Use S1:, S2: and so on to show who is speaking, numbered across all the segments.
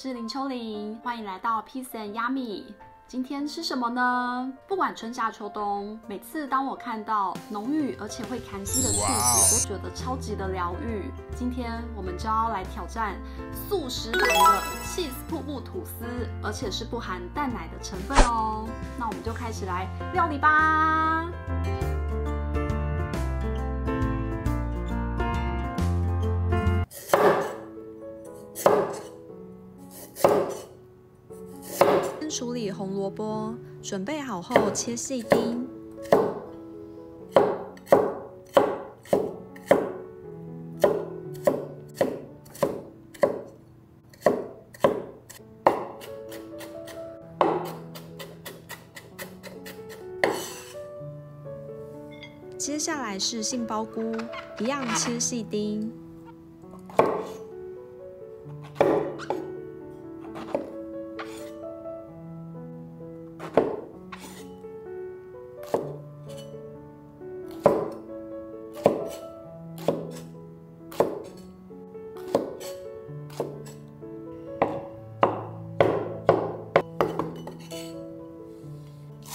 S1: 是林秋玲，欢迎来到 Peace and Yummy。今天吃什么呢？不管春夏秋冬，每次当我看到浓郁而且会弹吸的 cheese， 我都觉得超级的疗愈。今天我们就要来挑战素食版的 cheese 瀑布吐司，而且是不含蛋奶的成分哦。那我们就开始来料理吧。先处理红萝卜，准备好后切细丁。接下来是杏鲍菇，一样切细丁。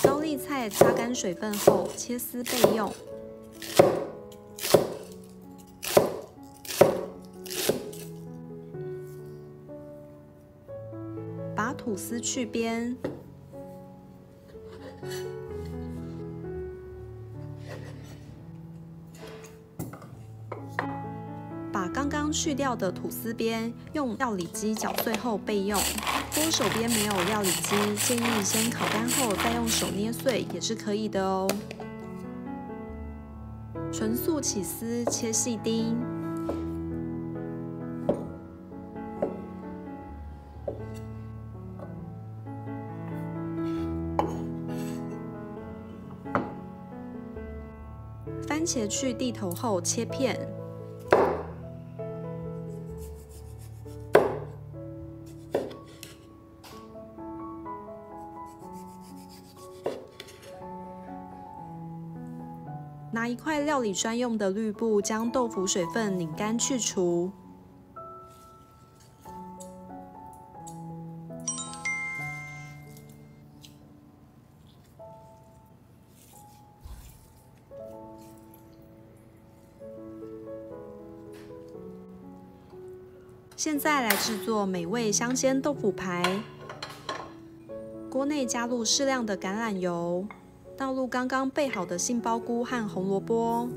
S1: 高丽菜擦干水分后切丝备用。把吐司去边，把刚刚去掉的吐司边用料理机搅碎后备用。如果手边没有料理机，建议先烤干后再用手捏碎也是可以的哦。纯素起司切细丁。番茄去蒂头后切片，拿一块料理专用的滤布将豆腐水分拧干去除。现在来制作美味香鲜豆腐排。锅内加入适量的橄榄油，倒入刚刚备好的杏鲍菇和红萝卜，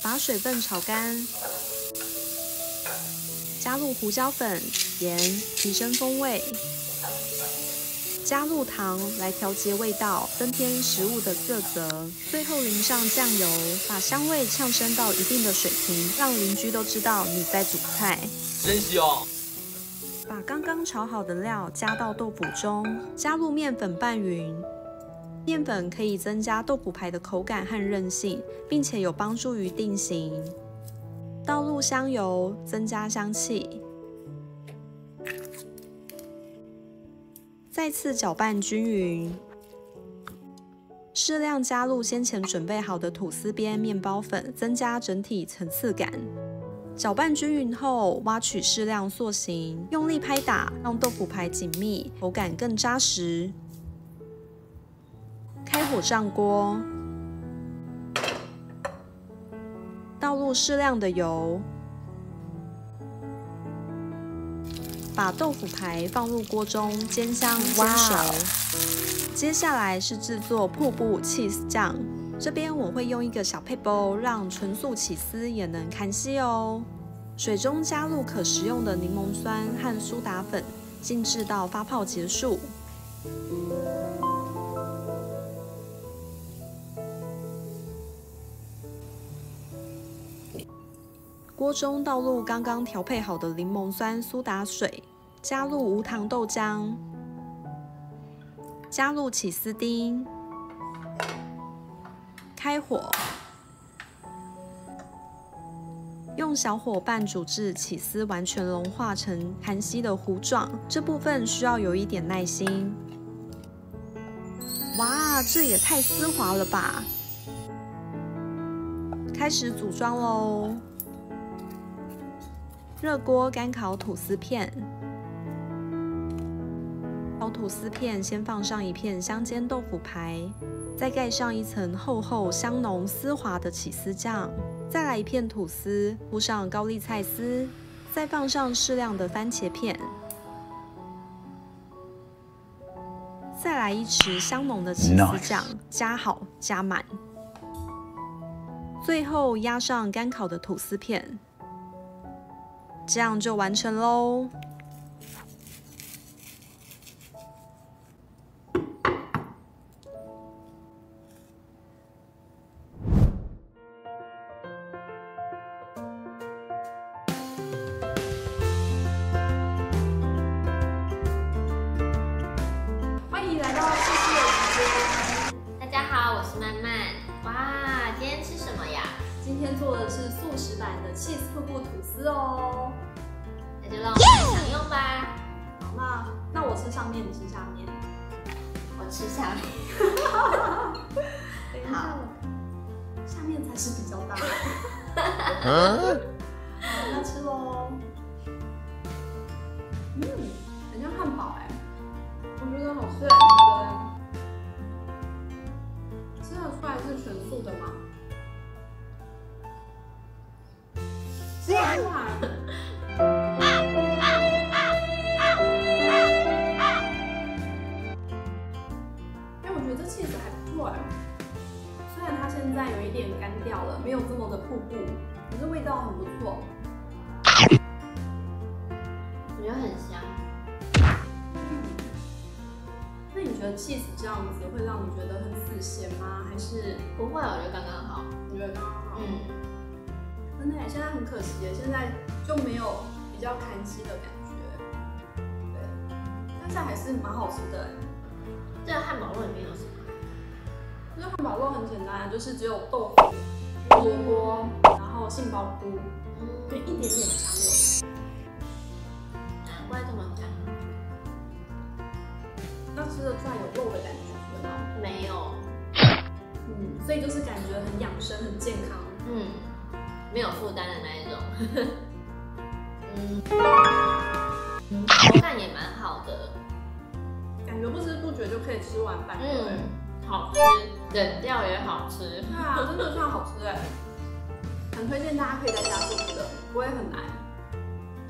S1: 把水分炒干，加入胡椒粉、盐，提升风味。加入糖来调节味道，增添食物的色泽。最后淋上酱油，把香味呛升到一定的水平，让邻居都知道你在煮菜。
S2: 真香！
S1: 把刚刚炒好的料加到豆腐中，加入面粉拌匀。面粉可以增加豆腐排的口感和韧性，并且有帮助于定型。倒入香油，增加香气。再次搅拌均匀，适量加入先前准备好的吐司边面包粉，增加整体层次感。搅拌均匀后，挖取适量塑形，用力拍打，让豆腐排紧密，口感更扎实。开火上锅，倒入适量的油。把豆腐排放入锅中煎香煎熟。接下来是制作瀑布 cheese 酱，这边我会用一个小撇步，让纯素起司也能看吸哦。水中加入可食用的柠檬酸和苏打粉，静置到发泡结束。锅中倒入刚刚调配好的柠檬酸苏打水，加入无糖豆浆，加入起司丁，开火，用小火拌煮至起司完全融化成含稀的糊状，这部分需要有一点耐心。哇，这也太丝滑了吧！开始组装喽。
S2: 热锅干烤吐司片，烤吐司片先放上一片香煎豆腐排，再盖上一层厚厚香浓丝滑的起司酱，再来一片吐司，铺上高丽菜丝，再放上适量的番茄片，再来一匙香浓的起司酱，加好加满。最后压上干烤的吐司片，这样就完成喽。
S1: 欢迎来到细细的时间。
S3: 大家好，我是曼曼。哇，今天吃什么呀？
S1: 今天做的是素食版的cheese瀑布吐司哦。
S3: 那就让我们来享用吧。
S1: 好，那我吃上面，你吃下面。
S3: 我吃下面。
S1: 等一下，下面才是比较大的。好，那吃喽。很像汉堡哎，我觉得好吃哎，你觉得？吃得出来是全素的吗？吃得出来。我觉得这起司还不错哎，虽然它现在有一点干掉了，没有这么的瀑布，可是味道很不错。
S3: 我觉得很香。
S1: 那你觉得起司这样子会让你觉得很死咸吗？还是
S3: 不会，我觉得刚刚好。
S1: 你觉得刚刚好？真的耶，现在很可惜耶，现在就没有比较砍稀的感觉。对，但是还是蛮好吃的耶。
S3: 这个汉堡肉里面有什么？
S1: 这个汉堡肉很简单，就是只有豆腐、胡萝卜，然后杏鲍菇，跟一点点香油。
S3: 难怪这么干。
S1: 那吃得出来有肉的感觉吗？
S3: 没有。
S1: 所以就是感觉很养生、很健康。
S3: 没有负担的那一种。口感也蛮好的。
S1: 感觉不知不觉就可以吃完半个。
S3: 好吃，冷掉也好吃。
S1: 对啊，真的算好吃哎，很推荐大家可以在家做这个，不会很难。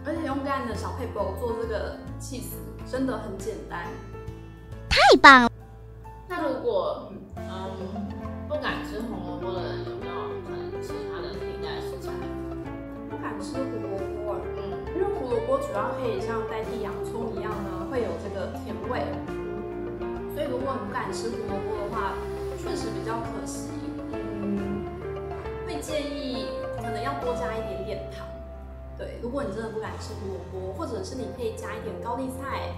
S1: 而且用干的小配包做这个起司真的很简单，
S2: 太棒了。
S3: 那如果不敢吃红萝卜的人，有没有可能其他的替代食材？
S1: 不敢吃胡萝卜，因为胡萝卜主要可以像代替洋葱一样呢，会有这个甜味。所以如果你不敢吃胡萝卜的话，确实比较可惜。会建议可能要多加一点点糖。对，如果你真的不敢吃胡萝卜，或者是你可以加一点高丽菜。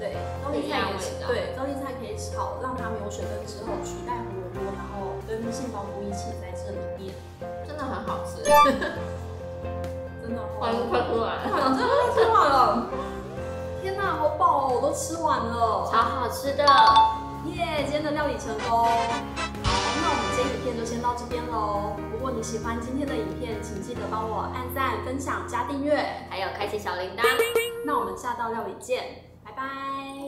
S1: 对，高丽菜也是，对，高丽菜可以炒，让它没有水分之后取代胡萝卜，然后跟杏鲍菇一起在这里面，
S3: 真的很好吃。
S1: 真的
S3: 快出来了，
S1: 真的快吃完了。天哪，好饱哦，我都吃完了，
S3: 超好吃的，
S1: 耶！今天的料理成功。好，那我们这影片就先到这边喽。如果你喜欢今天的影片，请记得帮我按赞、分享、加订阅，
S3: 还有开启小铃铛。
S1: 那我们下道料理见，拜拜。